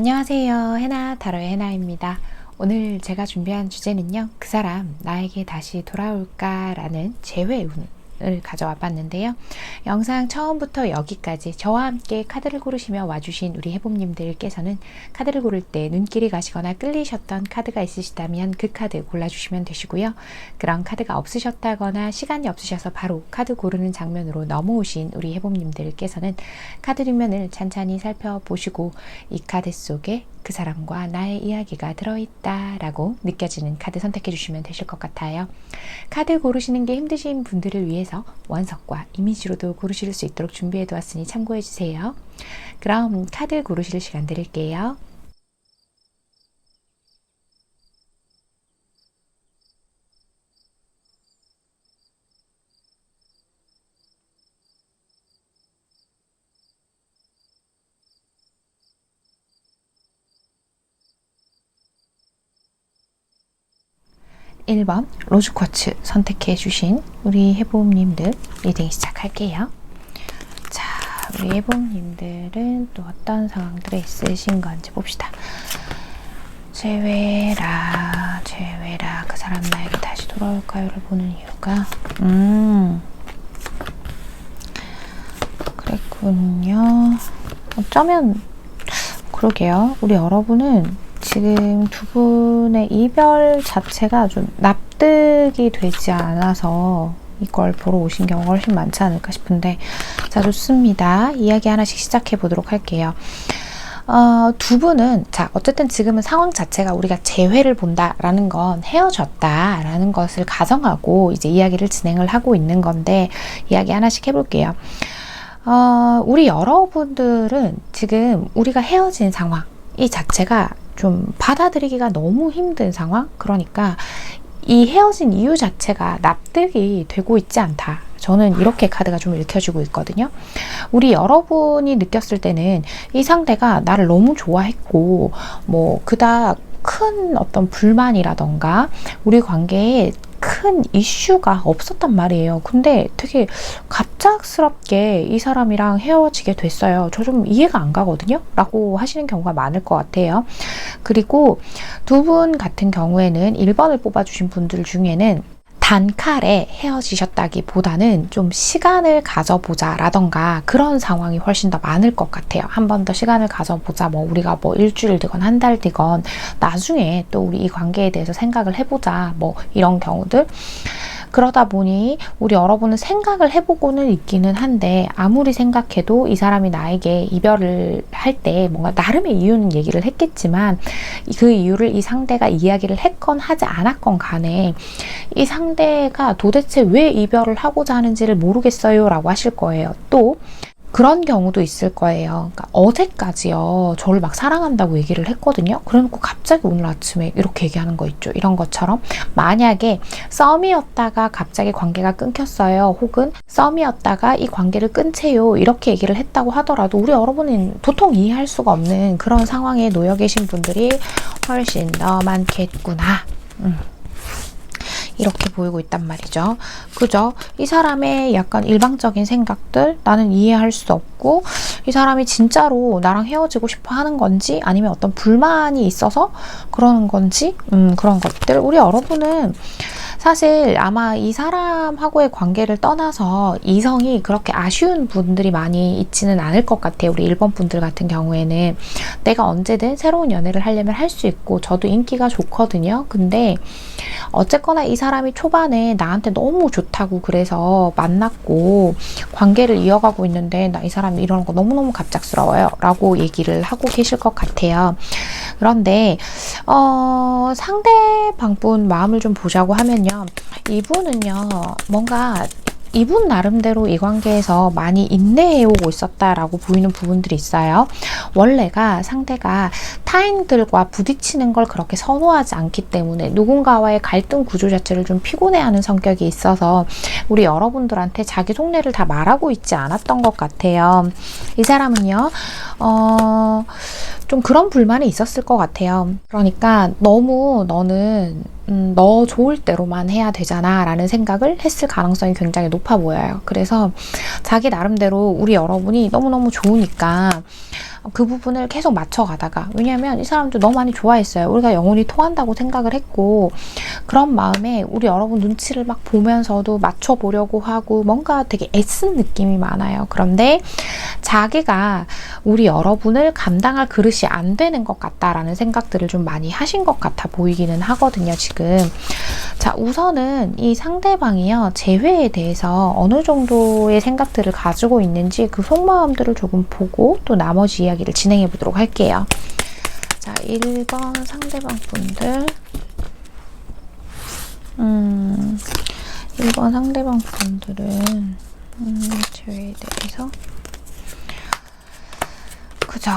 안녕하세요. 해나 타로의 해나입니다. 오늘 제가 준비한 주제는요. 그 사람 나에게 다시 돌아올까? 라는 재회운을 가져와 봤는데요. 영상 처음부터 여기까지 저와 함께 카드를 고르시며 와주신 우리 해봄님들께서는 카드를 고를 때 눈길이 가시거나 끌리셨던 카드가 있으시다면 그 카드 골라주시면 되시고요. 그런 카드가 없으셨다거나 시간이 없으셔서 바로 카드 고르는 장면으로 넘어오신 우리 해봄님들께서는 카드 뒷면을 찬찬히 살펴보시고 이 카드 속에 그 사람과 나의 이야기가 들어있다 라고 느껴지는 카드 선택해 주시면 되실 것 같아요. 카드 고르시는 게 힘드신 분들을 위해서 원석과 이미지로도 고르실 수 있도록 준비해 두었으니 참고해 주세요. 그럼 카드 고르실 시간 드릴게요. (1번) 로즈쿼츠 선택해 주신 우리 해봄님들 리딩 시작할게요. 자, 우리 해봄님들은 또 어떤 상황들에 있으신 건지 봅시다. 재회라 그 사람 나에게 다시 돌아올까요를 보는 이유가 그랬군요. 어쩌면 그러게요. 우리 여러분은 지금 두 분의 이별 자체가 좀 납득이 되지 않아서 이걸 보러 오신 경우가 훨씬 많지 않을까 싶은데, 자, 좋습니다. 이야기 하나씩 시작해 보도록 할게요. 두 분은, 자, 어쨌든 지금은 상황 자체가 우리가 재회를 본다라는 건 헤어졌다라는 것을 가정하고 이제 이야기를 진행을 하고 있는 건데, 이야기 하나씩 해볼게요. 우리 여러분들은 지금 우리가 헤어진 상황, 이 자체가 좀 받아들이기가 너무 힘든 상황? 그러니까 이 헤어진 이유 자체가 납득이 되고 있지 않다. 저는 이렇게 카드가 좀 읽혀지고 있거든요. 우리 여러분이 느꼈을 때는 이 상대가 나를 너무 좋아했고 뭐 그닥 큰 어떤 불만이라던가 우리 관계에 큰 이슈가 없었단 말이에요. 근데 되게 갑작스럽게 이 사람이랑 헤어지게 됐어요. 저 좀 이해가 안 가거든요 라고 하시는 경우가 많을 것 같아요. 그리고 두 분 같은 경우에는 1번을 뽑아주신 분들 중에는 단칼에 헤어지셨다기보다는 좀 시간을 가져보자 라던가 그런 상황이 훨씬 더 많을 것 같아요. 한 번 더 시간을 가져보자, 뭐 우리가 뭐 일주일 뒤건 한 달 뒤건 나중에 또 우리 이 관계에 대해서 생각을 해보자, 뭐 이런 경우들. 그러다 보니 우리 여러분은 생각을 해보고는 있기는 한데 아무리 생각해도 이 사람이 나에게 이별을 할 때 뭔가 나름의 이유는 얘기를 했겠지만 그 이유를 이 상대가 이야기를 했건 하지 않았건 간에 이 상대가 도대체 왜 이별을 하고자 하는지를 모르겠어요 라고 하실 거예요. 또 그런 경우도 있을 거예요. 그러니까 어제까지요 저를 막 사랑한다고 얘기를 했거든요. 그래놓고 갑자기 오늘 아침에 이렇게 얘기하는 거 있죠. 이런 것처럼 만약에 썸이었다가 갑자기 관계가 끊겼어요. 혹은 썸이었다가 이 관계를 끊채요 이렇게 얘기를 했다고 하더라도 우리 여러분은 도통 이해할 수가 없는 그런 상황에 놓여 계신 분들이 훨씬 더 많겠구나. 이렇게 보이고 있단 말이죠. 그죠? 이 사람의 약간 일방적인 생각들 나는 이해할 수 없고 이 사람이 진짜로 나랑 헤어지고 싶어 하는 건지 아니면 어떤 불만이 있어서 그러는 건지 그런 것들. 우리 여러분은 사실 아마 이 사람하고의 관계를 떠나서 이성이 그렇게 아쉬운 분들이 많이 있지는 않을 것 같아요. 우리 1번 분들 같은 경우에는 내가 언제든 새로운 연애를 하려면 할 수 있고 저도 인기가 좋거든요. 근데 어쨌거나 이 사람이 초반에 나한테 너무 좋다고 그래서 만났고 관계를 이어가고 있는데 나 이 사람이 이러는 거 너무너무 갑작스러워요 라고 얘기를 하고 계실 것 같아요. 그런데 상대방 분 마음을 좀 보자고 하면요, 이분은요 뭔가 이분 나름대로 이 관계에서 많이 인내해오고 있었다라고 보이는 부분들이 있어요. 원래가 상대가 타인들과 부딪히는 걸 그렇게 선호하지 않기 때문에 누군가와의 갈등 구조 자체를 좀 피곤해하는 성격이 있어서 우리 여러분들한테 자기 속내를 다 말하고 있지 않았던 것 같아요. 이 사람은요 좀 그런 불만이 있었을 것 같아요. 그러니까 너무 너는 너 좋을 대로만 해야 되잖아 라는 생각을 했을 가능성이 굉장히 높아 보여요. 그래서 자기 나름대로 우리 여러분이 너무너무 좋으니까 그 부분을 계속 맞춰가다가, 왜냐면 이 사람도 너무 많이 좋아했어요. 우리가 영혼이 통한다고 생각을 했고, 그런 마음에 우리 여러분 눈치를 막 보면서도 맞춰보려고 하고 뭔가 되게 애쓴 느낌이 많아요. 그런데 자기가 우리 여러분을 감당할 그릇이 안 되는 것 같다라는 생각들을 좀 많이 하신 것 같아 보이기는 하거든요, 지금. 자, 우선은 이 상대방이요, 재회에 대해서 어느 정도의 생각들을 가지고 있는지 그 속마음들을 조금 보고 또 나머지 이야기를 진행해 보도록 할게요. 자, 1번 상대방 분들. 1번 상대방 분들은 재회에 대해서 그죠.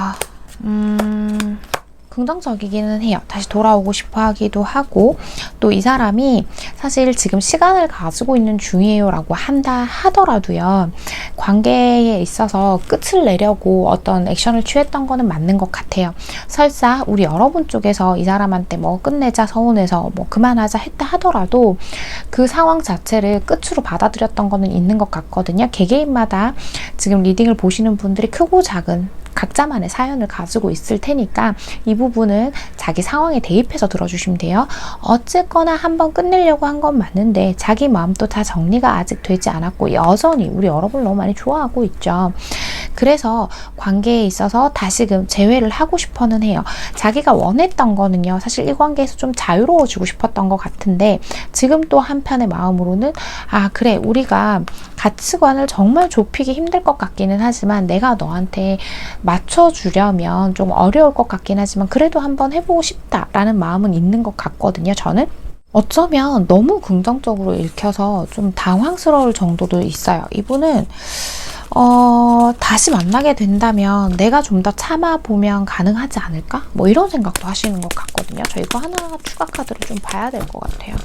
긍정적이기는 해요. 다시 돌아오고 싶어 하기도 하고, 또 이 사람이 사실 지금 시간을 가지고 있는 중이에요 라고 한다 하더라도요, 관계에 있어서 끝을 내려고 어떤 액션을 취했던 거는 맞는 것 같아요. 설사 우리 여러분 쪽에서 이 사람한테 뭐 끝내자 서운해서 뭐 그만하자 했다 하더라도 그 상황 자체를 끝으로 받아들였던 거는 있는 것 같거든요. 개개인마다 지금 리딩을 보시는 분들이 크고 작은 각자만의 사연을 가지고 있을 테니까 이 부분은 자기 상황에 대입해서 들어주시면 돼요. 어쨌거나 한번 끝내려고 한 건 맞는데 자기 마음도 다 정리가 아직 되지 않았고 여전히 우리 여러분을 너무 많이 좋아하고 있죠. 그래서 관계에 있어서 다시금 재회를 하고 싶어는 해요. 자기가 원했던 거는요, 사실 이 관계에서 좀 자유로워지고 싶었던 것 같은데 지금 또 한편의 마음으로는 그래, 우리가 가치관을 정말 좁히기 힘들 것 같기는 하지만 내가 너한테 맞춰주려면 좀 어려울 것 같긴 하지만 그래도 한번 해보고 싶다라는 마음은 있는 것 같거든요, 저는. 어쩌면 너무 긍정적으로 읽혀서 좀 당황스러울 정도도 있어요. 이분은 다시 만나게 된다면 내가 좀 더 참아보면 가능하지 않을까? 뭐 이런 생각도 하시는 것 같거든요. 저 이거 하나 추가 카드를 좀 봐야 될 것 같아요.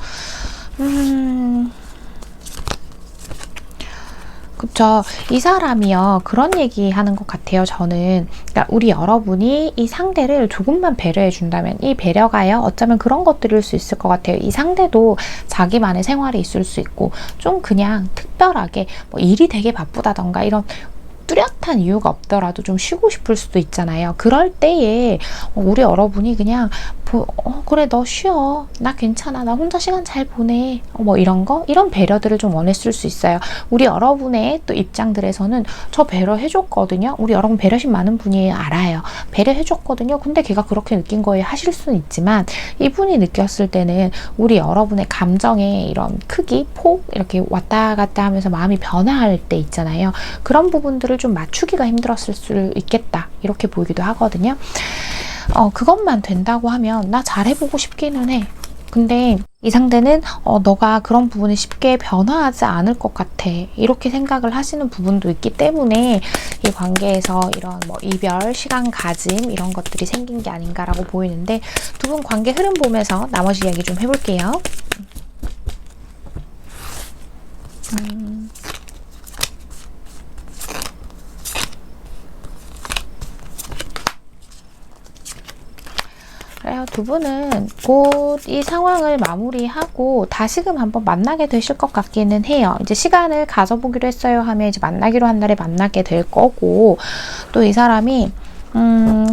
그쵸. 이 사람이요, 그런 얘기 하는 것 같아요, 저는. 그러니까 우리 여러분이 이 상대를 조금만 배려해 준다면, 이 배려가요, 어쩌면 그런 것들일 수 있을 것 같아요. 이 상대도 자기만의 생활이 있을 수 있고, 좀 그냥 특별하게 뭐 일이 되게 바쁘다던가 이런 뚜렷한 이유가 없더라도 좀 쉬고 싶을 수도 있잖아요. 그럴 때에 우리 여러분이 그냥 그래, 너 쉬어, 나 괜찮아, 나 혼자 시간 잘 보내, 뭐 이런 거, 이런 배려들을 좀 원했을 수 있어요. 우리 여러분의 또 입장들에서는 저 배려해줬거든요. 우리 여러분 배려심 많은 분이에요. 알아요. 배려해줬거든요. 근데 걔가 그렇게 느낀 거예요 하실 수는 있지만, 이분이 느꼈을 때는 우리 여러분의 감정의 이런 크기, 폭 이렇게 왔다 갔다 하면서 마음이 변화할 때 있잖아요. 그런 부분들을 좀 맞추기가 힘들었을 수 있겠다, 이렇게 보이기도 하거든요. 그것만 된다고 하면 나 잘해보고 싶기는 해. 근데 이 상대는 너가 그런 부분이 쉽게 변화하지 않을 것 같아, 이렇게 생각을 하시는 부분도 있기 때문에 이 관계에서 이런 뭐 이별, 시간 가짐 이런 것들이 생긴 게 아닌가라고 보이는데, 두 분 관계 흐름 보면서 나머지 이야기 좀 해볼게요. 그래요. 두 분은 곧 이 상황을 마무리하고 다시금 한번 만나게 되실 것 같기는 해요. 이제 시간을 가져보기로 했어요 하면 이제 만나기로 한 날에 만나게 될 거고, 또 이 사람이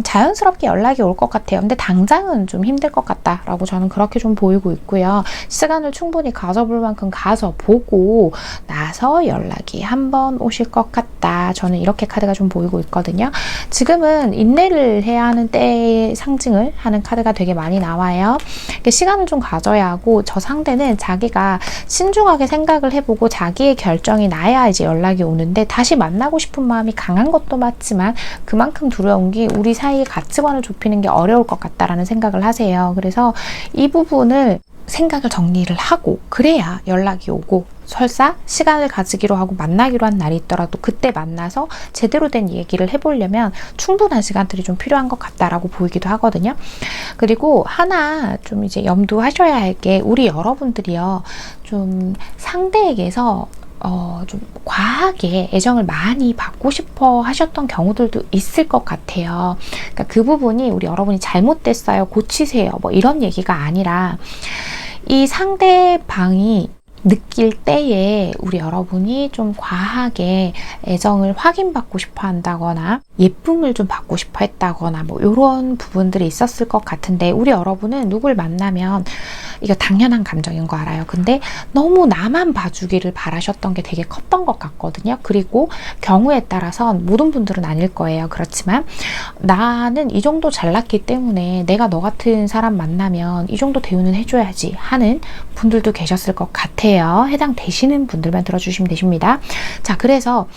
자연스럽게 연락이 올 것 같아요. 근데 당장은 좀 힘들 것 같다라고 저는 그렇게 좀 보이고 있고요. 시간을 충분히 가져볼 만큼 가져보고 나서 연락이 한번 오실 것 같다. 저는 이렇게 카드가 좀 보이고 있거든요. 지금은 인내를 해야 하는 때의 상징을 하는 카드가 되게 많이 나와요. 시간을 좀 가져야 하고, 저 상대는 자기가 신중하게 생각을 해보고 자기의 결정이 나야 이제 연락이 오는데, 다시 만나고 싶은 마음이 강한 것도 맞지만 그만큼 두려운 게 우리 사이의 가치관을 좁히는 게 어려울 것 같다라는 생각을 하세요. 그래서 이 부분을 생각을 정리를 하고 그래야 연락이 오고, 설사 시간을 가지기로 하고 만나기로 한 날이 있더라도 그때 만나서 제대로 된 얘기를 해보려면 충분한 시간들이 좀 필요한 것 같다라고 보이기도 하거든요. 그리고 하나 좀 이제 염두하셔야 할 게, 우리 여러분들이요, 좀 상대에게서 좀 과하게 애정을 많이 받고 싶어 하셨던 경우들도 있을 것 같아요. 그러니까 그 부분이 우리 여러분이 잘못됐어요, 고치세요, 뭐 이런 얘기가 아니라, 이 상대방이 느낄 때에 우리 여러분이 좀 과하게 애정을 확인받고 싶어 한다거나 예쁨을 좀 받고 싶어 했다거나 뭐 이런 부분들이 있었을 것 같은데, 우리 여러분은 누굴 만나면 이거 당연한 감정인 거 알아요. 근데 너무 나만 봐주기를 바라셨던 게 되게 컸던 것 같거든요. 그리고 경우에 따라선 모든 분들은 아닐 거예요. 그렇지만 나는 이 정도 잘났기 때문에 내가 너 같은 사람 만나면 이 정도 대우는 해줘야지 하는 분들도 계셨을 것 같아요. 해당되시는 분들만 들어주시면 되십니다. 자, 그래서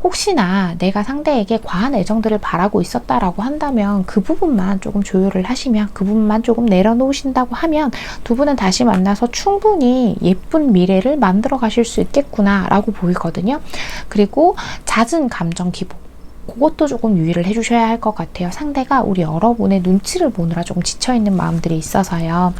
혹시나 내가 상대에게 과한 애정들을 바라고 있었다라고 한다면 그 부분만 조금 조율을 하시면, 그 부분만 조금 내려놓으신다고 하면 두 분은 다시 만나서 충분히 예쁜 미래를 만들어 가실 수 있겠구나 라고 보이거든요. 그리고 잦은 감정 기복, 그것도 조금 유의를 해주셔야 할 것 같아요. 상대가 우리 여러분의 눈치를 보느라 조금 지쳐있는 마음들이 있어서요.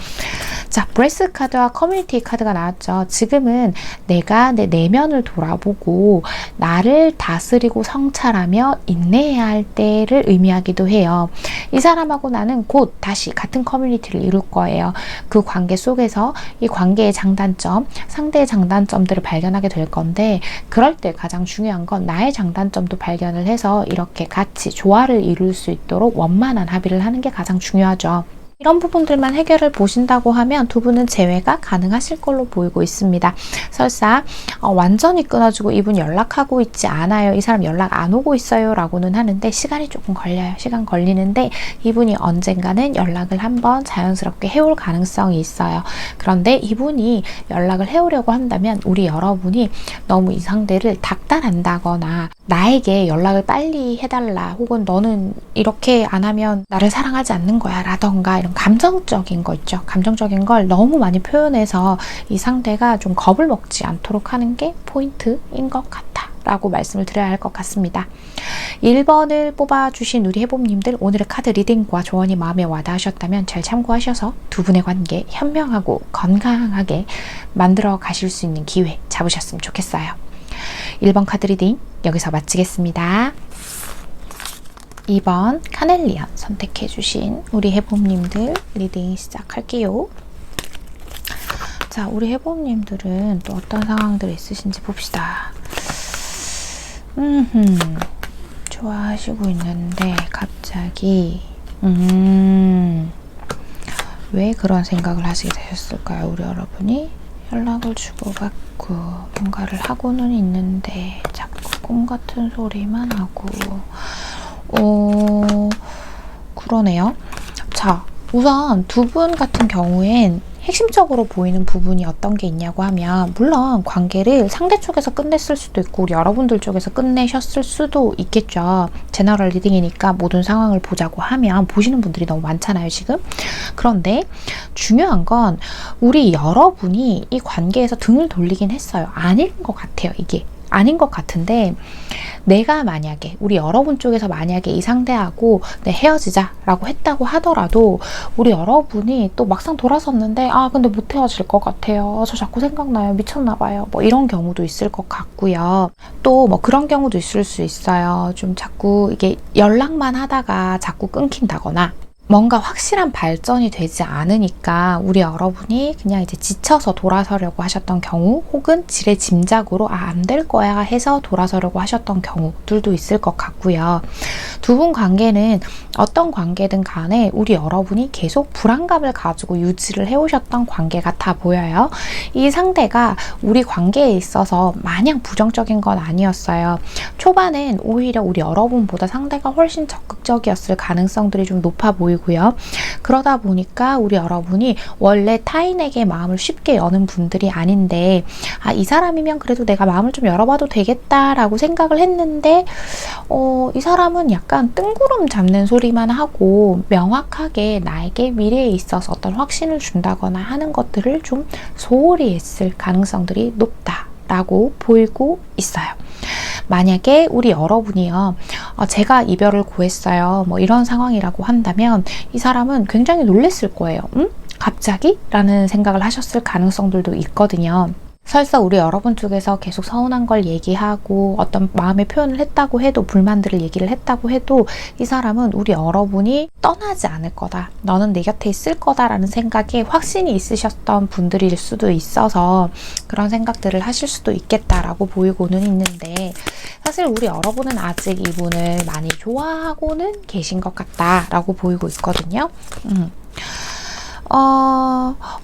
자, 브레스 카드와 커뮤니티 카드가 나왔죠. 지금은 내가 내 내면을 돌아보고 나를 다스리고 성찰하며 인내해야 할 때를 의미하기도 해요. 이 사람하고 나는 곧 다시 같은 커뮤니티를 이룰 거예요. 그 관계 속에서 이 관계의 장단점, 상대의 장단점들을 발견하게 될 건데, 그럴 때 가장 중요한 건 나의 장단점도 발견을 해서 이렇게 같이 조화를 이룰 수 있도록 원만한 합의를 하는 게 가장 중요하죠. 이런 부분들만 해결을 보신다고 하면 두 분은 재회가 가능하실 걸로 보이고 있습니다. 설사 완전히 끊어지고 이분 연락하고 있지 않아요, 이 사람 연락 안 오고 있어요 라고는 하는데 시간이 조금 걸려요. 시간 걸리는데 이분이 언젠가는 연락을 한번 자연스럽게 해올 가능성이 있어요. 그런데 이분이 연락을 해오려고 한다면 우리 여러분이 너무 이 상대를 닥달한다거나 나에게 연락을 빨리 해달라, 혹은 너는 이렇게 안 하면 나를 사랑하지 않는 거야 라던가 이런 감정적인 거 있죠. 감정적인 걸 너무 많이 표현해서 이 상대가 좀 겁을 먹지 않도록 하는 게 포인트인 것 같아 라고 말씀을 드려야 할 것 같습니다. 1번을 뽑아주신 우리 해봄님들, 오늘의 카드 리딩과 조언이 마음에 와닿으셨다면 잘 참고하셔서 두 분의 관계 현명하고 건강하게 만들어 가실 수 있는 기회 잡으셨으면 좋겠어요. 1번 카드 리딩 여기서 마치겠습니다. 2번 카넬리안 선택해주신 우리 해봄님들 리딩 시작할게요. 자, 우리 해봄님들은 또 어떤 상황들이 있으신지 봅시다. 좋아하시고 있는데 갑자기 왜 그런 생각을 하시게 되셨을까요? 우리 여러분이 연락을 주고받고 뭔가를 하고는 있는데 자꾸 꿈 같은 소리만 하고 그러네요. 자, 우선 두 분 같은 경우엔 핵심적으로 보이는 부분이 어떤 게 있냐고 하면, 물론 관계를 상대 쪽에서 끝냈을 수도 있고 우리 여러분들 쪽에서 끝내셨을 수도 있겠죠. 제너럴 리딩이니까 모든 상황을 보자고 하면 보시는 분들이 너무 많잖아요 지금. 그런데 중요한 건 우리 여러분이 이 관계에서 등을 돌리긴 했어요. 아닌 것 같아요. 이게 아닌 것 같은데, 내가 만약에 우리 여러분 쪽에서 만약에 이 상대하고 헤어지자 라고 했다고 하더라도 우리 여러분이 또 막상 돌아섰는데 근데 못 헤어질 것 같아요, 저 자꾸 생각나요, 미쳤나 봐요, 뭐 이런 경우도 있을 것 같고요. 또 뭐 그런 경우도 있을 수 있어요. 좀 자꾸 이게 연락만 하다가 자꾸 끊긴다거나 뭔가 확실한 발전이 되지 않으니까 우리 여러분이 그냥 이제 지쳐서 돌아서려고 하셨던 경우, 혹은 지레 짐작으로 안 될 거야 해서 돌아서려고 하셨던 경우들도 있을 것 같고요. 두 분 관계는 어떤 관계든 간에 우리 여러분이 계속 불안감을 가지고 유지를 해오셨던 관계 같아 보여요. 이 상대가 우리 관계에 있어서 마냥 부정적인 건 아니었어요. 초반엔 오히려 우리 여러분보다 상대가 훨씬 적극적이었을 가능성들이 좀 높아 보이고요. 그러다 보니까 우리 여러분이 원래 타인에게 마음을 쉽게 여는 분들이 아닌데, 이 사람이면 그래도 내가 마음을 좀 열어봐도 되겠다라고 생각을 했는데 이 사람은 약간 뜬구름 잡는 소리만 하고 명확하게 나에게 미래에 있어서 어떤 확신을 준다거나 하는 것들을 좀 소홀히 했을 가능성들이 높다라고 보이고 있어요. 만약에 우리 여러분이요, 제가 이별을 고했어요, 뭐 이런 상황이라고 한다면 이 사람은 굉장히 놀랬을 거예요. 갑자기? 라는 생각을 하셨을 가능성들도 있거든요. 설사 우리 여러분 쪽에서 계속 서운한 걸 얘기하고 어떤 마음의 표현을 했다고 해도, 불만들을 얘기를 했다고 해도 이 사람은 우리 여러분이 떠나지 않을 거다, 너는 내 곁에 있을 거다라는 생각에 확신이 있으셨던 분들일 수도 있어서 그런 생각들을 하실 수도 있겠다라고 보이고는 있는데, 사실 우리 여러분은 아직 이분을 많이 좋아하고는 계신 것 같다라고 보이고 있거든요.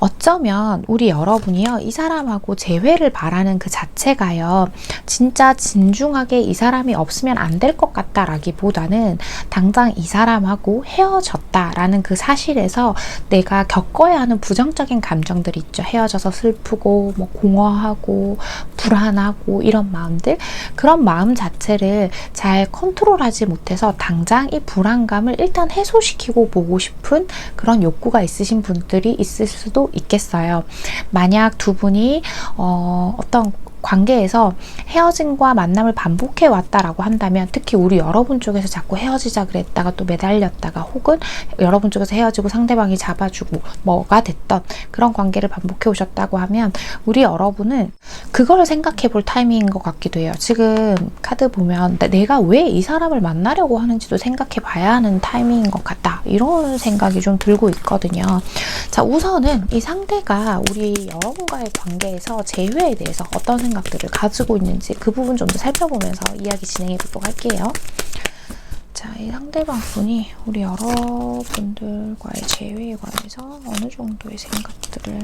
어쩌면 우리 여러분이요, 이 사람하고 재회를 바라는 그 자체가요, 진짜 진중하게 이 사람이 없으면 안 될 것 같다라기보다는 당장 이 사람하고 헤어졌다라는 그 사실에서 내가 겪어야 하는 부정적인 감정들이 있죠. 헤어져서 슬프고 뭐 공허하고 불안하고 이런 마음들, 그런 마음 자체를 잘 컨트롤하지 못해서 당장 이 불안감을 일단 해소시키고 보고 싶은 그런 욕구가 있으신 분들이 있을 수도 있겠어요. 만약 두 분이 어떤 관계에서 헤어짐과 만남을 반복해 왔다라고 한다면, 특히 우리 여러분 쪽에서 자꾸 헤어지자 그랬다가 또 매달렸다가, 혹은 여러분 쪽에서 헤어지고 상대방이 잡아주고 뭐가 됐던 그런 관계를 반복해 오셨다고 하면, 우리 여러분은 그걸 생각해 볼 타이밍인 것 같기도 해요. 지금 카드 보면 내가 왜 이 사람을 만나려고 하는지도 생각해 봐야 하는 타이밍인 것 같다, 이런 생각이 좀 들고 있거든요. 자, 우선은 이 상대가 우리 여러분과의 관계에서 재회에 대해서 어떤 생각들을 가지고 있는지 그 부분 좀 더 살펴보면서 이야기 진행해 보도록 할게요. 자, 이 상대방 분이 우리 여러분들과의 재회에 관해서 어느 정도의 생각들을,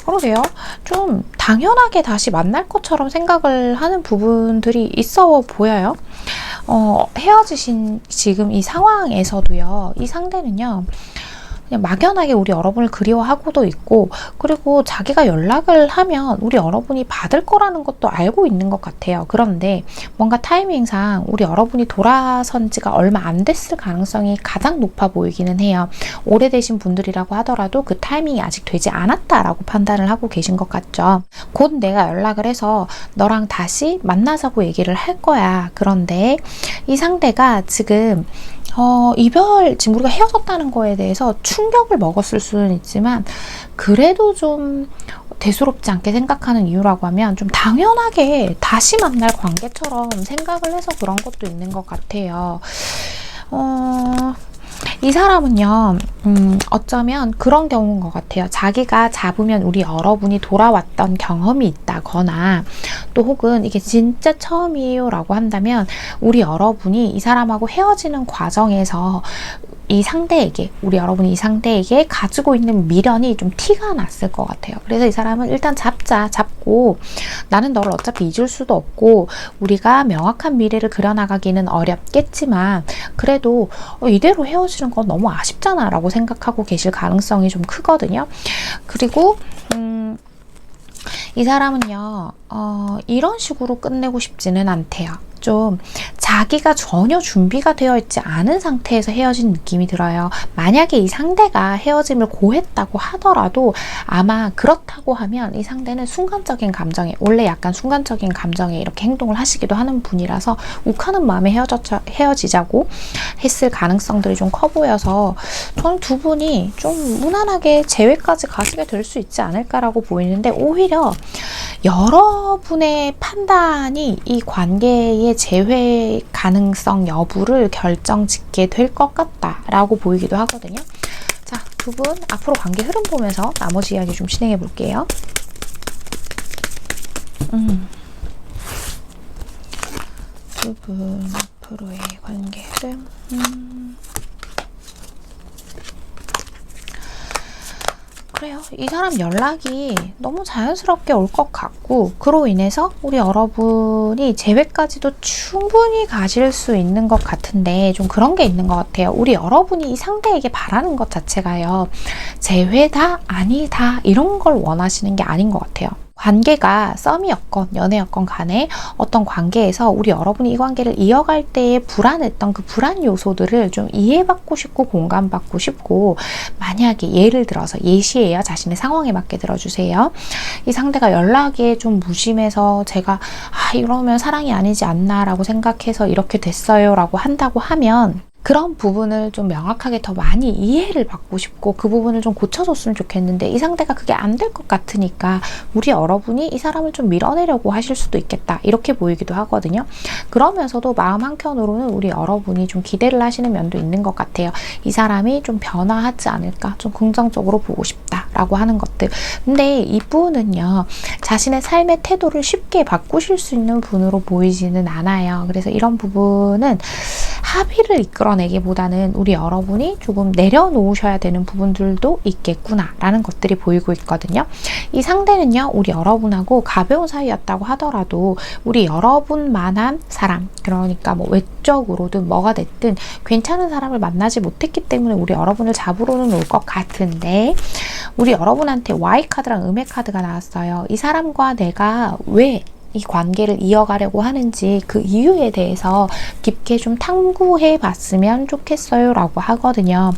그러게요. 좀 당연하게 다시 만날 것처럼 생각을 하는 부분들이 있어 보여요. 헤어지신 지금 이 상황에서도요, 이 상대는요, 그냥 막연하게 우리 여러분을 그리워하고도 있고, 그리고 자기가 연락을 하면 우리 여러분이 받을 거라는 것도 알고 있는 것 같아요. 그런데 뭔가 타이밍상 우리 여러분이 돌아선 지가 얼마 안 됐을 가능성이 가장 높아 보이기는 해요. 오래되신 분들이라고 하더라도 그 타이밍이 아직 되지 않았다라고 판단을 하고 계신 것 같죠. 곧 내가 연락을 해서 너랑 다시 만나자고 얘기를 할 거야. 그런데 이 상대가 지금 지금 우리가 헤어졌다는 거에 대해서 충격을 먹었을 수는 있지만, 그래도 좀 대수롭지 않게 생각하는 이유라고 하면, 좀 당연하게 다시 만날 관계처럼 생각을 해서 그런 것도 있는 것 같아요. 이 사람은요, 어쩌면 그런 경우인 것 같아요. 자기가 잡으면 우리 여러분이 돌아왔던 경험이 있다거나, 또 혹은 이게 진짜 처음이에요 라고 한다면, 우리 여러분이 이 사람하고 헤어지는 과정에서 우리 여러분이 이 상대에게 가지고 있는 미련이 좀 티가 났을 것 같아요. 그래서 이 사람은 일단 잡고, 나는 너를 어차피 잊을 수도 없고 우리가 명확한 미래를 그려나가기는 어렵겠지만, 그래도 이대로 헤어지는 건 너무 아쉽잖아 라고 생각하고 계실 가능성이 좀 크거든요. 그리고 이 사람은요, 이런 식으로 끝내고 싶지는 않대요. 좀 자기가 전혀 준비가 되어 있지 않은 상태에서 헤어진 느낌이 들어요. 만약에 이 상대가 헤어짐을 고했다고 하더라도, 아마 그렇다고 하면 이 상대는 순간적인 감정에, 원래 약간 순간적인 감정에 이렇게 행동을 하시기도 하는 분이라서 욱하는 마음에 헤어지자고 했을 가능성들이 좀 커 보여서, 저는 두 분이 좀 무난하게 재회까지 가시게 될 수 있지 않을까라고 보이는데, 오히려 여러분의 판단이 이 관계의 재회 가능성 여부를 결정짓게 될 것 같다라고 보이기도 하거든요. 자, 두 분 앞으로 관계 흐름 보면서 나머지 이야기 좀 진행해 볼게요. 두 분 앞으로의 관계 흐름. 그래요. 이 사람 연락이 너무 자연스럽게 올 것 같고, 그로 인해서 우리 여러분이 재회까지도 충분히 가실 수 있는 것 같은데, 좀 그런 게 있는 것 같아요. 우리 여러분이 이 상대에게 바라는 것 자체가요, 재회다 아니다 이런 걸 원하시는 게 아닌 것 같아요. 관계가 썸이었건 연애였건 간에 어떤 관계에서 우리 여러분이 이 관계를 이어갈 때에 불안했던 그 불안 요소들을 좀 이해받고 싶고 공감받고 싶고, 만약에 예를 들어서 예시예요. 자신의 상황에 맞게 들어주세요. 이 상대가 연락에 좀 무심해서 제가 이러면 사랑이 아니지 않나 라고 생각해서 이렇게 됐어요 라고 한다고 하면, 그런 부분을 좀 명확하게 더 많이 이해를 받고 싶고 그 부분을 좀 고쳐줬으면 좋겠는데 이 상대가 그게 안 될 것 같으니까 우리 여러분이 이 사람을 좀 밀어내려고 하실 수도 있겠다 이렇게 보이기도 하거든요. 그러면서도 마음 한켠으로는 우리 여러분이 좀 기대를 하시는 면도 있는 것 같아요. 이 사람이 좀 변화하지 않을까, 좀 긍정적으로 보고 싶다라고 하는 것들. 근데 이분은요, 자신의 삶의 태도를 쉽게 바꾸실 수 있는 분으로 보이지는 않아요. 그래서 이런 부분은 합의를 이끌어내기보다는 우리 여러분이 조금 내려놓으셔야 되는 부분들도 있겠구나라는 것들이 보이고 있거든요. 이 상대는요, 우리 여러분하고 가벼운 사이였다고 하더라도 우리 여러분만한 사람, 그러니까 뭐 외적으로든 뭐가 됐든 괜찮은 사람을 만나지 못했기 때문에 우리 여러분을 잡으러는 올 것 같은데, 우리 여러분한테 Y카드랑 음의 카드가 나왔어요. 이 사람과 내가 왜 이 관계를 이어가려고 하는지 그 이유에 대해서 깊게 좀 탐구해 봤으면 좋겠어요 라고 하거든요.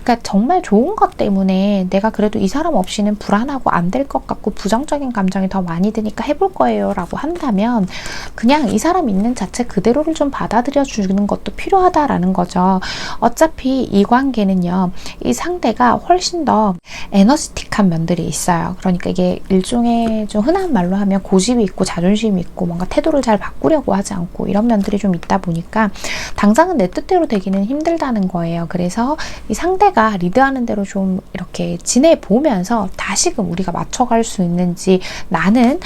그러니까 정말 좋은 것 때문에 내가 그래도 이 사람 없이는 불안하고 안 될 것 같고 부정적인 감정이 더 많이 드니까 해볼 거예요 라고 한다면 그냥 이 사람 있는 자체 그대로를 좀 받아들여 주는 것도 필요하다라는 거죠. 어차피 이 관계는요, 이 상대가 훨씬 더 에너지틱한 면들이 있어요. 그러니까 이게 일종의 좀 흔한 말로 하면 고집이 있고 자존심이 있고 뭔가 태도를 잘 바꾸려고 하지 않고 이런 면들이 좀 있다 보니까 당장은 내 뜻대로 되기는 힘들다는 거예요. 그래서 이 상대가 리드하는 대로 좀 이렇게 지내보면서 다시금 우리가 맞춰갈 수 있는지, 나는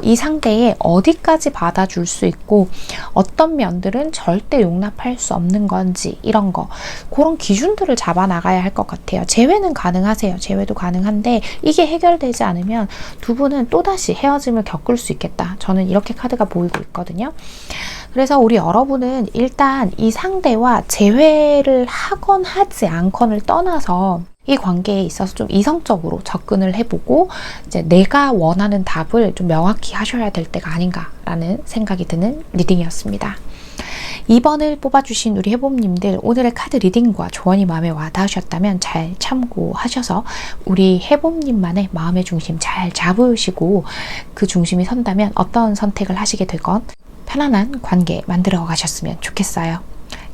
이 상대의 어디까지 받아줄 수 있고 어떤 면들은 절대 용납할 수 없는 건지, 이런 거, 그런 기준들을 잡아 나가야 할 것 같아요. 재회는 가능하세요. 재회도 가능한데 이게 해결되지 않으면 두 분은 또다시 헤어짐을 겪을 수 있겠다. 저는 이렇게 카드가 보이고 있거든요. 그래서 우리 여러분은 일단 이 상대와 재회를 하건 하지 않건을 떠나서 이 관계에 있어서 좀 이성적으로 접근을 해보고 이제 내가 원하는 답을 좀 명확히 하셔야 될 때가 아닌가라는 생각이 드는 리딩이었습니다. 2번을 뽑아주신 우리 해봄님들, 오늘의 카드 리딩과 조언이 마음에 와닿으셨다면 잘 참고하셔서 우리 해봄님만의 마음의 중심 잘 잡으시고 그 중심이 선다면 어떤 선택을 하시게 되건 편안한 관계 만들어 가셨으면 좋겠어요.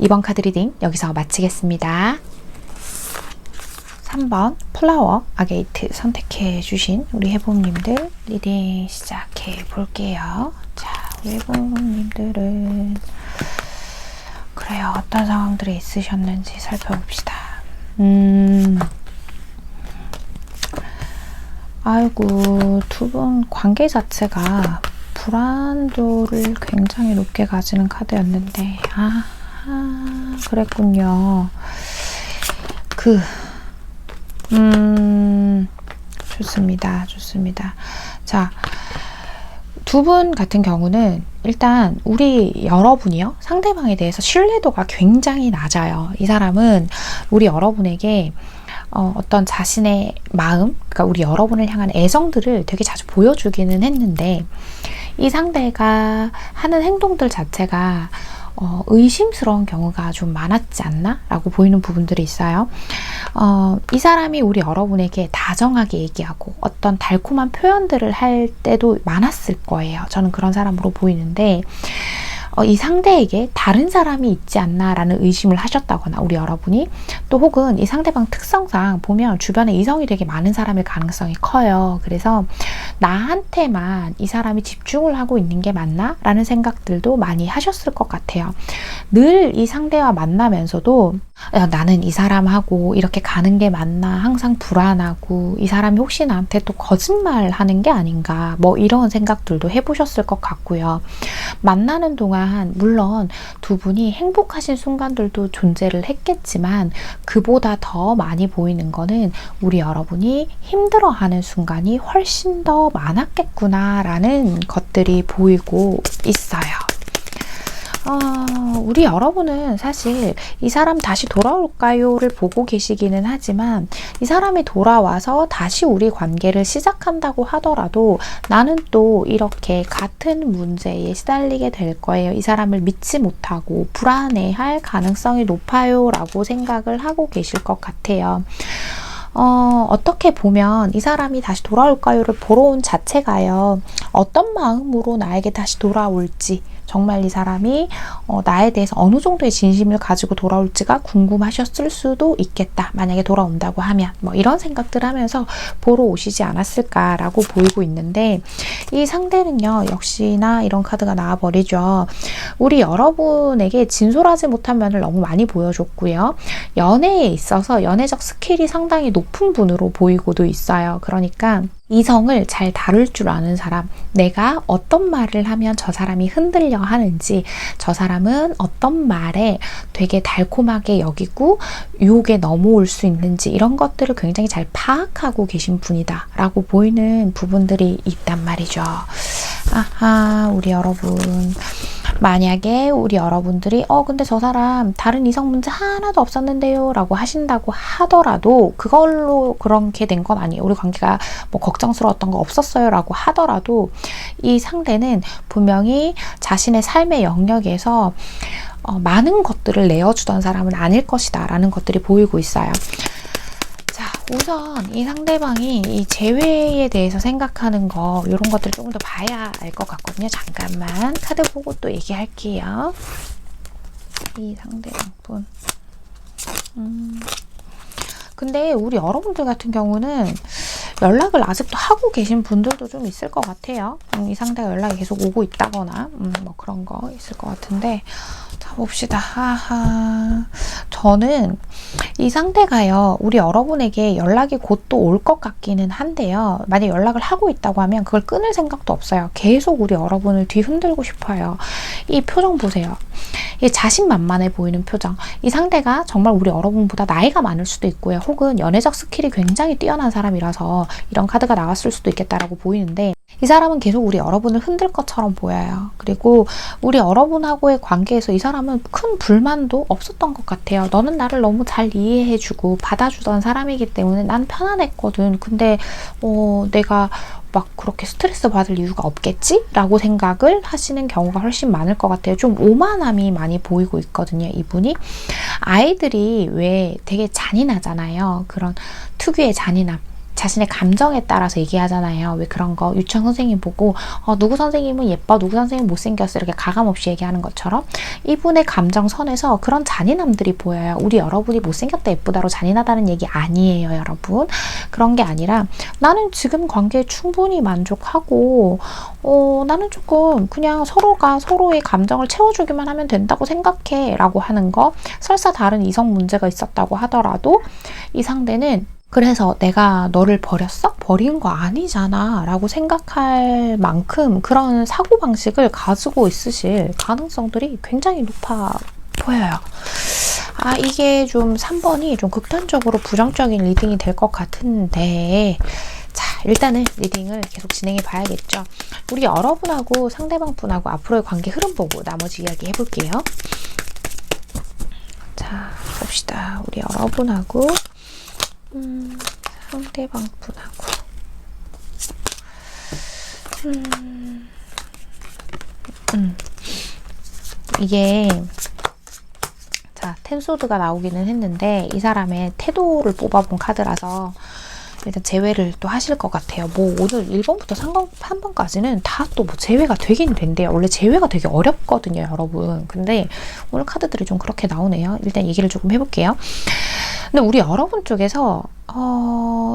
2번 카드 리딩 여기서 마치겠습니다. 3번 플라워 아게이트 선택해 주신 우리 해봄님들 리딩 시작해 볼게요. 자, 우리 해봄님들은 그래요, 어떤 상황들이 있으셨는지 살펴봅시다. 아이고, 두 분 관계 자체가 불안도를 굉장히 높게 가지는 카드였는데, 그랬군요. 좋습니다. 좋습니다. 자, 두 분 같은 경우는 일단 우리 여러분이요, 상대방에 대해서 신뢰도가 굉장히 낮아요. 이 사람은 우리 여러분에게 어떤 자신의 마음, 그러니까 우리 여러분을 향한 애정들을 되게 자주 보여주기는 했는데 이 상대가 하는 행동들 자체가 의심스러운 경우가 좀 많았지 않나? 라고 보이는 부분들이 있어요. 이 사람이 우리 여러분에게 다정하게 얘기하고 어떤 달콤한 표현들을 할 때도 많았을 거예요. 저는 그런 사람으로 보이는데 이 상대에게 다른 사람이 있지 않나 라는 의심을 하셨다거나 우리 여러분이, 또 혹은 이 상대방 특성상 보면 주변에 이성이 되게 많은 사람일 가능성이 커요. 그래서 나한테만 이 사람이 집중을 하고 있는 게 맞나? 라는 생각들도 많이 하셨을 것 같아요. 늘 이 상대와 만나면서도 나는 이 사람하고 이렇게 가는 게 맞나? 항상 불안하고 이 사람이 혹시 나한테 또 거짓말 하는 게 아닌가? 뭐 이런 생각들도 해보셨을 것 같고요. 만나는 동안 물론 두 분이 행복하신 순간들도 존재를 했겠지만 그보다 더 많이 보이는 거는 우리 여러분이 힘들어하는 순간이 훨씬 더 많았겠구나라는 것들이 보이고 있어요. 우리 여러분은 사실 이 사람 다시 돌아올까요를 보고 계시기는 하지만 이 사람이 돌아와서 다시 우리 관계를 시작한다고 하더라도 나는 또 이렇게 같은 문제에 시달리게 될 거예요. 이 사람을 믿지 못하고 불안해할 가능성이 높아요 라고 생각을 하고 계실 것 같아요. 어떻게 보면 이 사람이 다시 돌아올까요를 보러 온 자체가요, 어떤 마음으로 나에게 다시 돌아올지 정말 이 사람이 나에 대해서 어느 정도의 진심을 가지고 돌아올지가 궁금하셨을 수도 있겠다. 만약에 돌아온다고 하면 뭐 이런 생각들 하면서 보러 오시지 않았을까라고 보이고 있는데, 이 상대는요 역시나 이런 카드가 나와버리죠. 우리 여러분에게 진솔하지 못한 면을 너무 많이 보여줬고요. 연애에 있어서 연애적 스킬이 상당히 높은 분으로 보이고도 있어요. 그러니까 이성을 잘 다룰 줄 아는 사람, 내가 어떤 말을 하면 저 사람이 흔들려 하는지, 저 사람은 어떤 말에 되게 달콤하게 여기고 유혹에 넘어올 수 있는지, 이런 것들을 굉장히 잘 파악하고 계신 분이다 라고 보이는 부분들이 있단 말이죠. 아하, 우리 여러분, 만약에 우리 여러분들이 근데 저 사람 다른 이성 문제 하나도 없었는데요 라고 하신다고 하더라도, 그걸로 그렇게 된 건 아니에요. 우리 관계가 뭐 걱정스러웠던 거 없었어요 라고 하더라도 이 상대는 분명히 자신의 삶의 영역에서 많은 것들을 내어주던 사람은 아닐 것이다 라는 것들이 보이고 있어요. 자, 우선 이 상대방이 이 재회에 대해서 생각하는 거, 이런 것들을 조금 더 봐야 알 것 같거든요. 잠깐만 카드 보고 또 얘기할게요. 이 상대방분. 근데 우리 여러분들 같은 경우는 연락을 아직도 하고 계신 분들도 좀 있을 것 같아요. 이 상대가 연락이 계속 오고 있다거나 뭐 그런 거 있을 것 같은데, 자 봅시다. 하하, 저는 이 상대가요 우리 여러분에게 연락이 곧 또 올 것 같기는 한데요, 만약 연락을 하고 있다고 하면 그걸 끊을 생각도 없어요. 계속 우리 여러분을 뒤흔들고 싶어요. 이 표정 보세요. 이 자신만만해 보이는 표정. 이 상대가 정말 우리 여러분보다 나이가 많을 수도 있고요, 혹은 연애적 스킬이 굉장히 뛰어난 사람이라서 이런 카드가 나왔을 수도 있겠다라고 보이는데, 이 사람은 계속 우리 여러분을 흔들 것처럼 보여요. 그리고 우리 여러분하고의 관계에서 이 사람은 큰 불만도 없었던 것 같아요. 너는 나를 너무 잘 이해해주고 받아주던 사람이기 때문에 난 편안했거든. 근데 내가 막 그렇게 스트레스 받을 이유가 없겠지? 라고 생각을 하시는 경우가 훨씬 많을 것 같아요. 좀 오만함이 많이 보이고 있거든요, 이분이. 아이들이 왜 되게 잔인하잖아요. 그런 특유의 잔인함. 자신의 감정에 따라서 얘기하잖아요. 왜 그런 거 유치원 선생님 보고 누구 선생님은 예뻐, 누구 선생님은 못생겼어, 이렇게 가감없이 얘기하는 것처럼 이분의 감정선에서 그런 잔인함들이 보여요. 우리 여러분이 못생겼다 예쁘다로 잔인하다는 얘기 아니에요, 여러분. 그런 게 아니라 나는 지금 관계에 충분히 만족하고 나는 조금 그냥 서로가 서로의 감정을 채워주기만 하면 된다고 생각해 라고 하는 거. 설사 다른 이성 문제가 있었다고 하더라도 이 상대는 그래서 내가 너를 버렸어? 버린 거 아니잖아 라고 생각할 만큼 그런 사고방식을 가지고 있으실 가능성들이 굉장히 높아 보여요. 이게 좀 3번이 좀 극단적으로 부정적인 리딩이 될 것 같은데, 자, 일단은 리딩을 계속 진행해 봐야겠죠. 우리 여러분하고 상대방 분하고 앞으로의 관계 흐름 보고 나머지 이야기 해볼게요. 자, 봅시다. 우리 여러분하고 상대방 분하고 이게 자, 텐소드가 나오기는 했는데 이 사람의 태도를 뽑아본 카드라서 일단 제외를 또 하실 것 같아요. 뭐 오늘 1번부터 3번까지는 다 또 뭐 제외가 되긴 된대요. 원래 제외가 되게 어렵거든요, 여러분. 근데 오늘 카드들이 좀 그렇게 나오네요. 일단 얘기를 조금 해볼게요. 근데 우리 여러분 쪽에서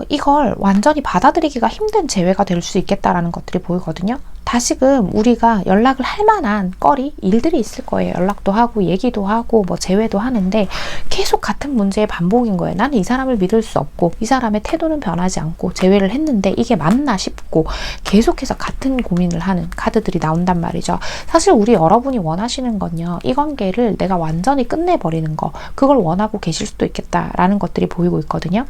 이걸 완전히 받아들이기가 힘든 재회가 될 수 있겠다라는 것들이 보이거든요. 다시금 우리가 연락을 할 만한 일들이 있을 거예요. 연락도 하고 얘기도 하고 뭐 재회도 하는데 계속 같은 문제의 반복인 거예요. 나는 이 사람을 믿을 수 없고 이 사람의 태도는 변하지 않고 재회를 했는데 이게 맞나 싶고 계속해서 같은 고민을 하는 카드들이 나온단 말이죠. 사실 우리 여러분이 원하시는 건요, 이 관계를 내가 완전히 끝내버리는 거, 그걸 원하고 계실 수도 있겠다라는 것들이 보이고 있거든요.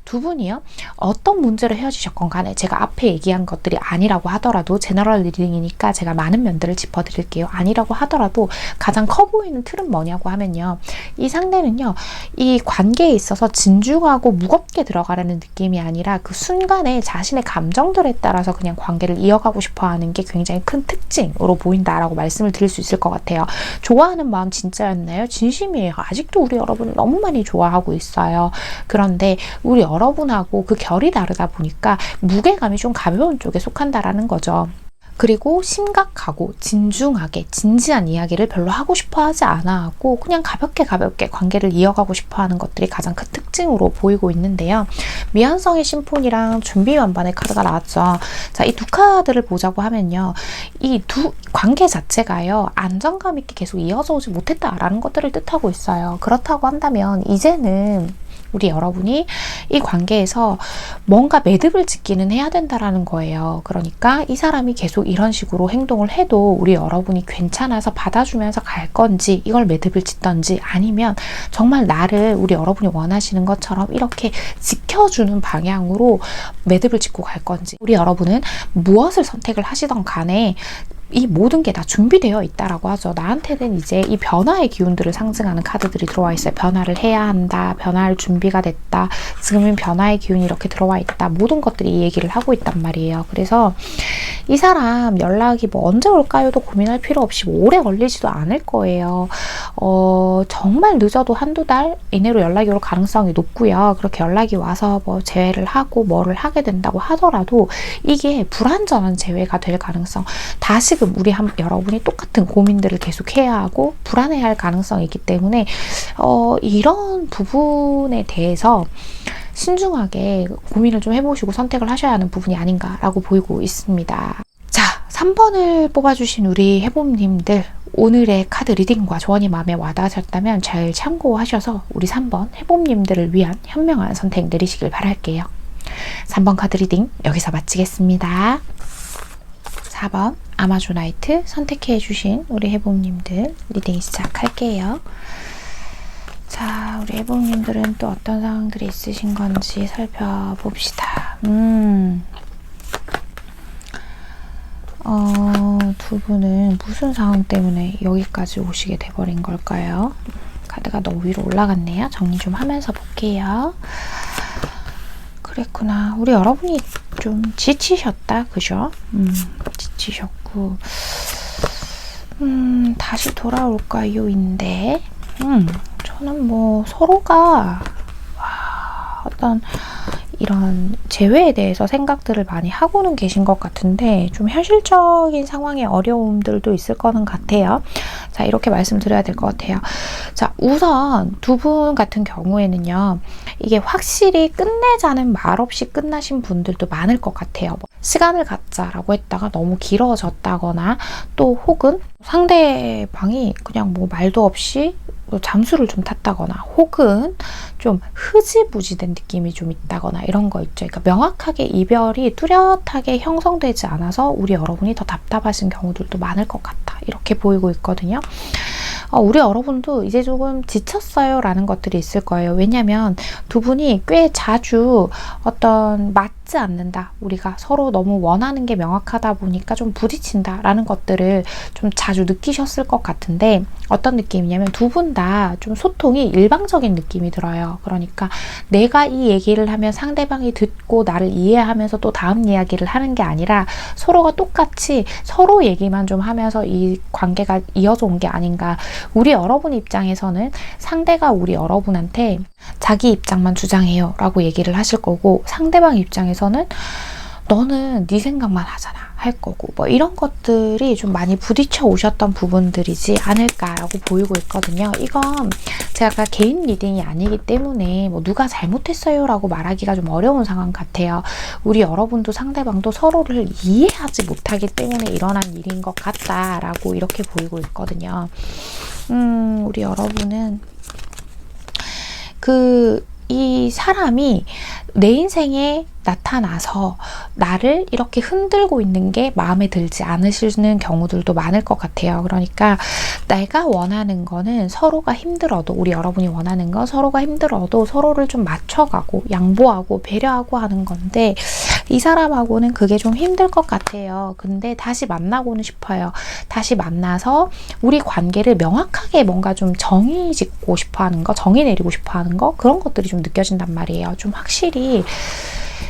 두 분이요, 어떤 문제로 헤어지셨건 간에 제가 앞에 얘기한 것들이 아니라고 하더라도, 제너럴 리딩이니까 제가 많은 면들을 짚어드릴게요. 아니라고 하더라도 가장 커 보이는 틀은 뭐냐고 하면요, 이 상대는요, 이 관계에 있어서 진중하고 무겁게 들어가려는 느낌이 아니라 그 순간에 자신의 감정들에 따라서 그냥 관계를 이어가고 싶어 하는 게 굉장히 큰 특징으로 보인다라고 말씀을 드릴 수 있을 것 같아요. 좋아하는 마음 진짜였나요? 진심이에요. 아직도 우리 여러분을 너무 많이 좋아하고 있어요. 그런데 우리 여러분하고 그 결이 다르다 보니까 무게감이 좀 가벼운 쪽에 속한다라는 거죠. 그리고 심각하고 진중하게 진지한 이야기를 별로 하고 싶어 하지 않아 하고 그냥 가볍게 관계를 이어가고 싶어 하는 것들이 가장 큰 특징으로 보이고 있는데요. 미완성의 심포니랑 준비 완반의 카드가 나왔죠. 자, 이 두 카드를 보자고 하면요. 이 두 관계 자체가요. 안정감 있게 계속 이어져 오지 못했다라는 것들을 뜻하고 있어요. 그렇다고 한다면 이제는 우리 여러분이 이 관계에서 뭔가 매듭을 짓기는 해야 된다라는 거예요. 그러니까 이 사람이 계속 이런 식으로 행동을 해도 우리 여러분이 괜찮아서 받아주면서 갈 건지 이걸 매듭을 짓던지 아니면 정말 나를 우리 여러분이 원하시는 것처럼 이렇게 지켜주는 방향으로 매듭을 짓고 갈 건지 우리 여러분은 무엇을 선택을 하시던 간에 이 모든 게 다 준비되어 있다라고 하죠. 나한테는 이제 이 변화의 기운들을 상징하는 카드들이 들어와 있어요. 변화를 해야 한다. 변화할 준비가 됐다. 지금은 변화의 기운이 이렇게 들어와 있다. 모든 것들이 이 얘기를 하고 있단 말이에요. 그래서 이 사람 연락이 뭐 언제 올까요도 고민할 필요 없이 뭐 오래 걸리지도 않을 거예요. 정말 늦어도 한두 달 이내로 연락이 올 가능성이 높고요. 그렇게 연락이 와서 뭐 재회를 하고 뭐를 하게 된다고 하더라도 이게 불완전한 재회가 될 가능성, 다시금 여러분이 똑같은 고민들을 계속 해야 하고 불안해할 가능성이 있기 때문에 이런 부분에 대해서 신중하게 고민을 좀 해보시고 선택을 하셔야 하는 부분이 아닌가라고 보이고 있습니다. 자, 3번을 뽑아주신 우리 해봄님들, 오늘의 카드 리딩과 조언이 마음에 와닿으셨다면 잘 참고하셔서 우리 3번 해봄님들을 위한 현명한 선택 내리시길 바랄게요. 3번 카드 리딩 여기서 마치겠습니다. 4번 아마존나이트 선택해 주신 우리 해봄님들 리딩 시작할게요. 자, 우리 해봄님들은 또 어떤 상황들이 있으신 건지 살펴봅시다. 두 분은 무슨 상황 때문에 여기까지 오시게 돼버린 걸까요? 카드가 너무 위로 올라갔네요. 정리 좀 하면서 볼게요. 그랬구나. 우리 여러분이 좀 지치셨다. 그죠? 지치셨고 다시 돌아올까요? 인데 저는 뭐 서로가 어떤 이런 재회에 대해서 생각들을 많이 하고는 계신 것 같은데 좀 현실적인 상황의 어려움들도 있을 거는 같아요. 자, 이렇게 말씀드려야 될 것 같아요. 자, 우선 두 분 같은 경우에는요. 이게 확실히 끝내자는 말 없이 끝나신 분들도 많을 것 같아요. 뭐 시간을 갖자라고 했다가 너무 길어졌다거나 또 혹은 상대방이 그냥 뭐 말도 없이 잠수를 좀 탔다거나 혹은 좀 흐지부지된 느낌이 좀 있다거나 이런 거 있죠. 그러니까 명확하게 이별이 뚜렷하게 형성되지 않아서 우리 여러분이 더 답답하신 경우들도 많을 것 같다. 이렇게 보이고 있거든요. 우리 여러분도 이제 조금 지쳤어요 라는 것들이 있을 거예요. 왜냐면 두 분이 꽤 자주 어떤 맞지 않는다. 우리가 서로 너무 원하는 게 명확하다 보니까 좀 부딪힌다 라는 것들을 좀 자주 느끼셨을 것 같은데 어떤 느낌이냐면 두 분 다 좀 소통이 일방적인 느낌이 들어요. 그러니까 내가 이 얘기를 하면 상대방이 듣고 나를 이해하면서 또 다음 이야기를 하는 게 아니라 서로가 똑같이 서로 얘기만 좀 하면서 이 관계가 이어져 온 게 아닌가. 우리 여러분 입장에서는 상대가 우리 여러분한테 자기 입장만 주장해요 라고 얘기를 하실 거고 상대방 입장에서는 너는 네 생각만 하잖아 할 거고 뭐 이런 것들이 좀 많이 부딪혀 오셨던 부분들이지 않을까라고 보이고 있거든요. 이건 제가 개인 리딩이 아니기 때문에 뭐 누가 잘못했어요 라고 말하기가 좀 어려운 상황 같아요. 우리 여러분도 상대방도 서로를 이해하지 못하기 때문에 일어난 일인 것 같다라고 이렇게 보이고 있거든요. 우리 여러분은 이 사람이 내 인생에 나타나서 나를 이렇게 흔들고 있는 게 마음에 들지 않으시는 경우들도 많을 것 같아요. 그러니까 내가 원하는 거는 서로가 힘들어도 우리 여러분이 원하는 건 서로가 힘들어도 서로를 좀 맞춰가고 양보하고 배려하고 하는 건데 이 사람하고는 그게 좀 힘들 것 같아요. 근데 다시 만나고는 싶어요. 다시 만나서 우리 관계를 명확하게 뭔가 좀 정의 짓고 싶어 하는 거, 정의 내리고 싶어 하는 거 그런 것들이 좀 느껴진단 말이에요. 좀 확실히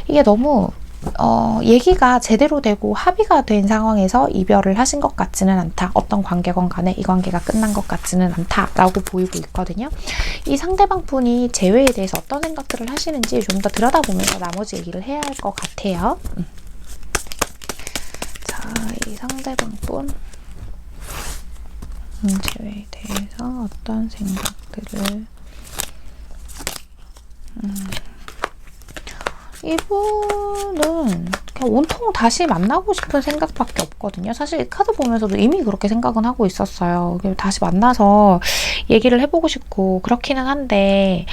이게 너무 얘기가 제대로 되고 합의가 된 상황에서 이별을 하신 것 같지는 않다. 어떤 관계건 간에 이 관계가 끝난 것 같지는 않다라고 보이고 있거든요. 이 상대방 분이 재회에 대해서 어떤 생각들을 하시는지 좀 더 들여다보면서 나머지 얘기를 해야 할 것 같아요. 자, 이 상대방분 문제에 대해서 어떤 생각들을 이분은 그냥 온통 다시 만나고 싶은 생각밖에 없거든요. 사실 이 카드 보면서도 이미 그렇게 생각은 하고 있었어요. 다시 만나서 얘기를 해보고 싶고 그렇기는 한데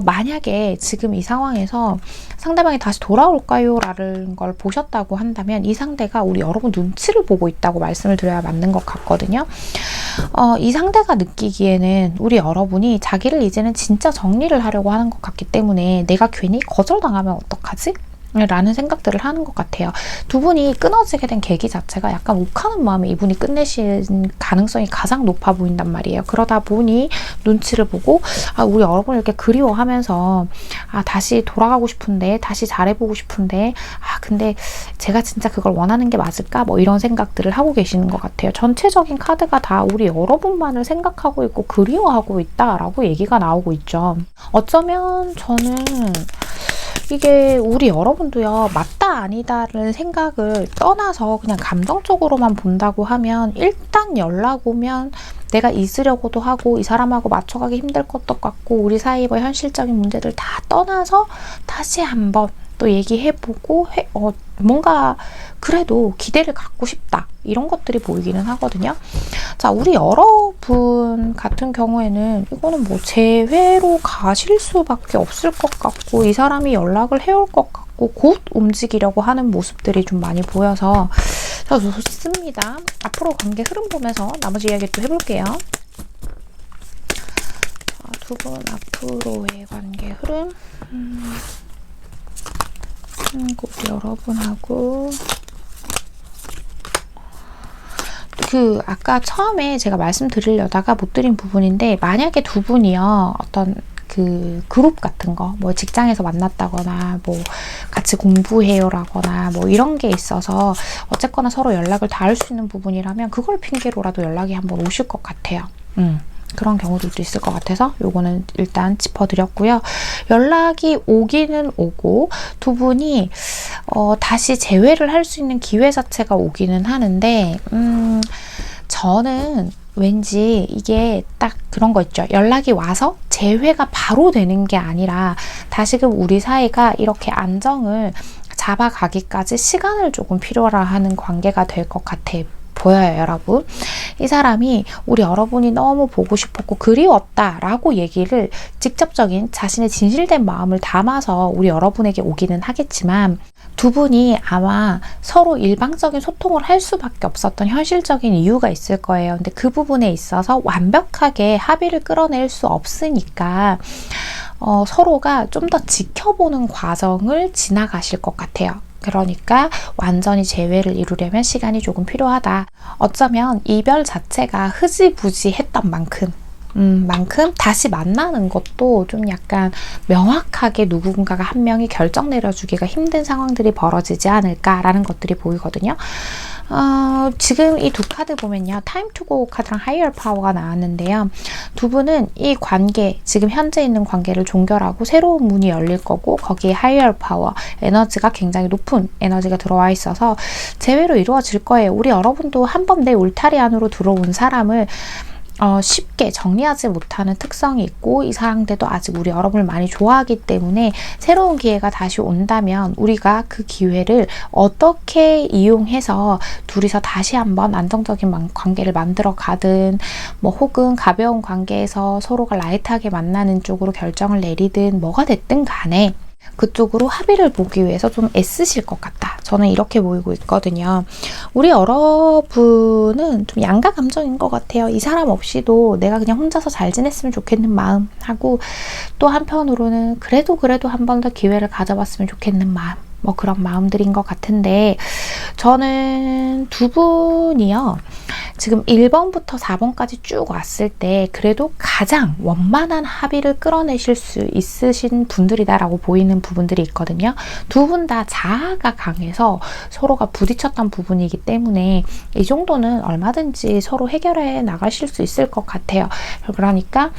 만약에 지금 이 상황에서 상대방이 다시 돌아올까요? 라는 걸 보셨다고 한다면 이 상대가 우리 여러분 눈치를 보고 있다고 말씀을 드려야 맞는 것 같거든요. 이 상대가 느끼기에는 우리 여러분이 자기를 이제는 진짜 정리를 하려고 하는 것 같기 때문에 내가 괜히 거절당하면 어떡하지? 라는 생각들을 하는 것 같아요. 두 분이 끊어지게 된 계기 자체가 약간 욱하는 마음에 이분이 끝내실 가능성이 가장 높아 보인단 말이에요. 그러다 보니 눈치를 보고 우리 여러분을 이렇게 그리워하면서 다시 돌아가고 싶은데 다시 잘해보고 싶은데 근데 제가 진짜 그걸 원하는 게 맞을까? 뭐 이런 생각들을 하고 계시는 것 같아요. 전체적인 카드가 다 우리 여러분만을 생각하고 있고 그리워하고 있다라고 얘기가 나오고 있죠. 어쩌면 저는 이게 우리 여러분도요, 맞다 아니다를 생각을 떠나서 그냥 감정적으로만 본다고 하면 일단 연락 오면 내가 잊으려고도 하고 이 사람하고 맞춰가기 힘들 것도 같고 우리 사이 뭐 현실적인 문제들 다 떠나서 다시 한번 또 얘기해보고 뭔가 그래도 기대를 갖고 싶다 이런 것들이 보이기는 하거든요. 자, 우리 여러분 같은 경우에는 이거는 뭐 재회로 가실 수밖에 없을 것 같고 이 사람이 연락을 해올 것 같고 곧 움직이려고 하는 모습들이 좀 많이 보여서 좋습니다. 앞으로 관계 흐름 보면서 나머지 이야기 또 해볼게요. 두 분 앞으로의 관계 흐름 우리 여러분하고 아까 처음에 제가 말씀드리려다가 못 드린 부분인데 만약에 두 분이요 어떤 그룹 같은 거 뭐 직장에서 만났다거나 뭐 같이 공부해요라거나 뭐 이런 게 있어서 어쨌거나 서로 연락을 닿을 수 있는 부분이라면 그걸 핑계로라도 연락이 한번 오실 것 같아요. 그런 경우들도 있을 것 같아서 요거는 일단 짚어드렸고요. 연락이 오기는 오고 두 분이 다시 재회를 할 수 있는 기회 자체가 오기는 하는데 저는 왠지 이게 딱 그런 거 있죠. 연락이 와서 재회가 바로 되는 게 아니라 다시금 우리 사이가 이렇게 안정을 잡아가기까지 시간을 조금 필요로 하는 관계가 될 것 같아 보여요, 여러분. 이 사람이 우리 여러분이 너무 보고 싶었고 그리웠다라고 얘기를 직접적인 자신의 진실된 마음을 담아서 우리 여러분에게 오기는 하겠지만 두 분이 아마 서로 일방적인 소통을 할 수밖에 없었던 현실적인 이유가 있을 거예요. 근데 그 부분에 있어서 완벽하게 합의를 끌어낼 수 없으니까 서로가 좀 더 지켜보는 과정을 지나가실 것 같아요. 그러니까 완전히 재회를 이루려면 시간이 조금 필요하다. 어쩌면 이별 자체가 흐지부지했던 만큼 다시 만나는 것도 좀 약간 명확하게 누군가가 한 명이 결정 내려주기가 힘든 상황들이 벌어지지 않을까라는 것들이 보이거든요. 지금 이 두 카드 보면요. 타임 투 고 카드랑 하이어 파워가 나왔는데요. 두 분은 이 관계, 지금 현재 있는 관계를 종결하고 새로운 문이 열릴 거고 거기에 하이어 파워, 에너지가 굉장히 높은 에너지가 들어와 있어서 재회로 이루어질 거예요. 우리 여러분도 한 번 내 울타리 안으로 들어온 사람을 쉽게 정리하지 못하는 특성이 있고 이 상대도 아직 우리 여러분을 많이 좋아하기 때문에 새로운 기회가 다시 온다면 우리가 그 기회를 어떻게 이용해서 둘이서 다시 한번 안정적인 관계를 만들어 가든 뭐 혹은 가벼운 관계에서 서로가 라이트하게 만나는 쪽으로 결정을 내리든 뭐가 됐든 간에 그쪽으로 합의를 보기 위해서 좀 애쓰실 것 같다. 저는 이렇게 보이고 있거든요. 우리 여러분은 좀 양가 감정인 것 같아요. 이 사람 없이도 내가 그냥 혼자서 잘 지냈으면 좋겠는 마음하고 또 한편으로는 그래도 한 번 더 기회를 가져봤으면 좋겠는 마음. 뭐 그런 마음들인 것 같은데 저는 두 분이요. 지금 1번부터 4번까지 쭉 왔을 때 그래도 가장 원만한 합의를 끌어내실 수 있으신 분들이다라고 보이는 부분들이 있거든요. 두 분 다 자아가 강해서 서로가 부딪혔던 부분이기 때문에 이 정도는 얼마든지 서로 해결해 나가실 수 있을 것 같아요. 그러니까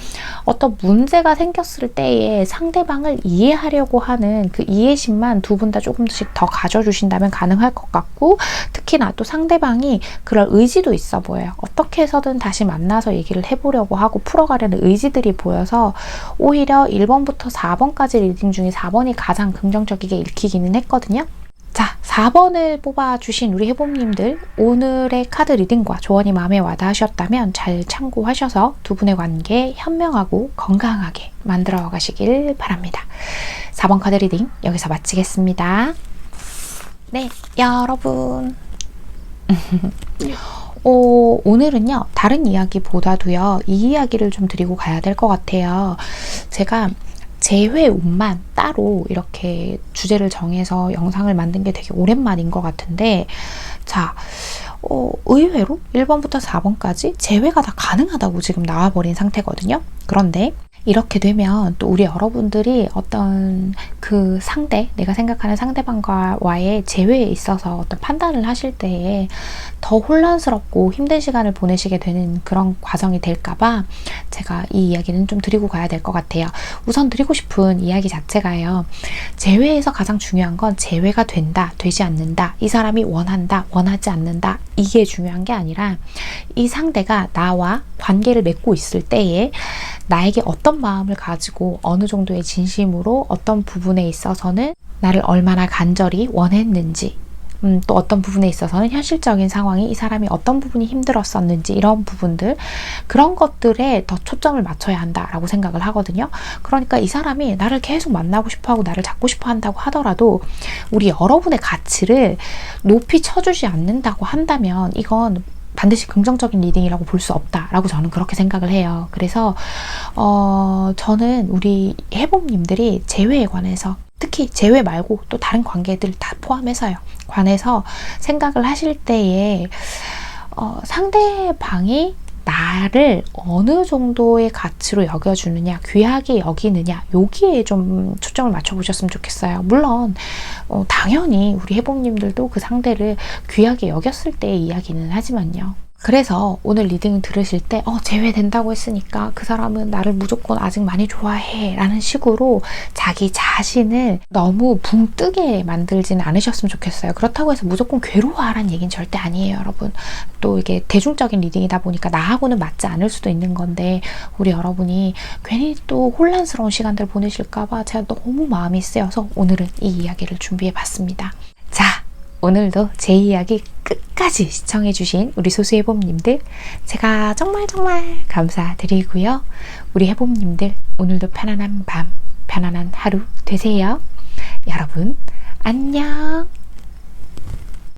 어떤 문제가 생겼을 때에 상대방을 이해하려고 하는 그 이해심만 두 분 다 조금씩 더 가져주신다면 가능할 것 같고, 특히나 또 상대방이 그럴 의지도 있어 보여요. 어떻게 해서든 다시 만나서 얘기를 해보려고 하고 풀어가려는 의지들이 보여서 오히려 1번부터 4번까지 리딩 중에 4번이 가장 긍정적이게 읽히기는 했거든요. 자, 4번을 뽑아주신 우리 해봄님들, 오늘의 카드 리딩과 조언이 마음에 와닿으셨다면 잘 참고하셔서 두 분의 관계 현명하고 건강하게 만들어 가시길 바랍니다. 4번 카드 리딩 여기서 마치겠습니다. 네, 여러분. 오늘은요, 다른 이야기보다도요, 이 이야기를 좀 드리고 가야 될 것 같아요. 제가 재회운만 따로 이렇게 주제를 정해서 영상을 만든 게 되게 오랜만인 것 같은데, 자, 의외로 1번부터 4번까지 재회가 다 가능하다고 지금 나와버린 상태거든요. 그런데 이렇게 되면 또 우리 여러분들이 어떤 그 상대, 내가 생각하는 상대방과의 재회에 있어서 어떤 판단을 하실 때에 더 혼란스럽고 힘든 시간을 보내시게 되는 그런 과정이 될까봐 제가 이 이야기는 좀 드리고 가야 될 것 같아요. 우선 드리고 싶은 이야기 자체가요. 재회에서 가장 중요한 건 재회가 된다, 되지 않는다, 이 사람이 원한다, 원하지 않는다, 이게 중요한 게 아니라 이 상대가 나와 관계를 맺고 있을 때에 나에게 어떤 마음을 가지고 어느 정도의 진심으로 어떤 부분에 있어서는 나를 얼마나 간절히 원했는지, 또 어떤 부분에 있어서는 현실적인 상황이 이 사람이 어떤 부분이 힘들었었는지, 이런 부분들, 그런 것들에 더 초점을 맞춰야 한다라고 생각을 하거든요. 그러니까 이 사람이 나를 계속 만나고 싶어하고 나를 잡고 싶어 한다고 하더라도 우리 여러분의 가치를 높이 쳐주지 않는다고 한다면 이건 반드시 긍정적인 리딩이라고 볼 수 없다라고 저는 그렇게 생각을 해요. 그래서 저는 우리 해봄님들이 재회에 관해서, 특히 재회 말고 또 다른 관계들 다 포함해서요, 관해서 생각을 하실 때에 상대방이 나를 어느 정도의 가치로 여겨주느냐, 귀하게 여기느냐, 여기에 좀 초점을 맞춰보셨으면 좋겠어요. 물론 당연히 우리 해봄님들도 그 상대를 귀하게 여겼을 때의 이야기는 하지만요. 그래서 오늘 리딩 들으실 때 재회된다고 했으니까 그 사람은 나를 무조건 아직 많이 좋아해 라는 식으로 자기 자신을 너무 붕 뜨게 만들지는 않으셨으면 좋겠어요. 그렇다고 해서 무조건 괴로워하라는 얘기는 절대 아니에요, 여러분. 또 이게 대중적인 리딩이다 보니까 나하고는 맞지 않을 수도 있는 건데, 우리 여러분이 괜히 또 혼란스러운 시간들 보내실까봐 제가 너무 마음이 쓰여서 오늘은 이 이야기를 준비해 봤습니다. 자, 오늘도 제 이야기 끝까지 시청해주신 우리 소수 해봄님들, 제가 정말 감사드리고요. 우리 해봄님들, 오늘도 편안한 밤, 편안한 하루 되세요. 여러분, 안녕.